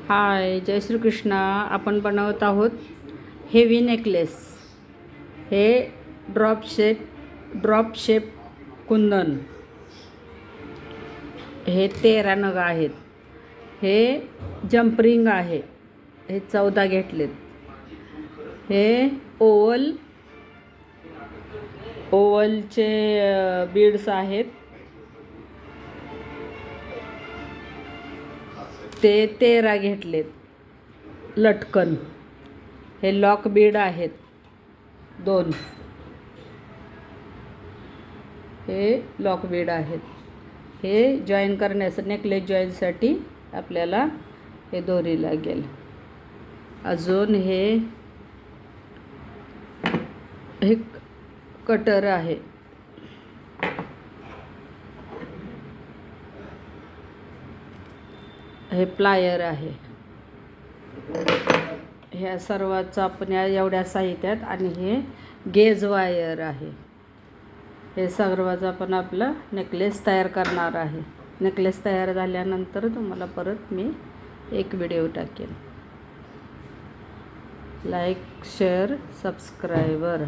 हाय, जय श्रीकृष्ण. आपण बनवत आहोत हेवी नेकलेस. हे ड्रॉप शेप कुंदन. हे 13 नग आहेत. हे जंपरिंग आहे. हे 14 घेतलेत. हे ओवलचे बीड्स आहेत. ते 13 घेतलेत. लटकन हे लॉक बीड आहेत 2. हे लॉक बीड आहेत. हे जॉईन करण्यासाठी, नेकलेस जॉईनसाठी आपल्याला हे दोरी लागेल. अजून हे कटर आहे. हे प्लायर आहे. ह्या सर्वाचा आपण एवढ्या साहित्यात, आणि हे गेज वायर आहे. हे सर्वाचा आपण आपला नेकलेस तयार करणार आहे. नेकलेस तयार झाल्यानंतर तुम्हाला परत मी एक व्हिडिओ टाकेन. Like, share, subscriber.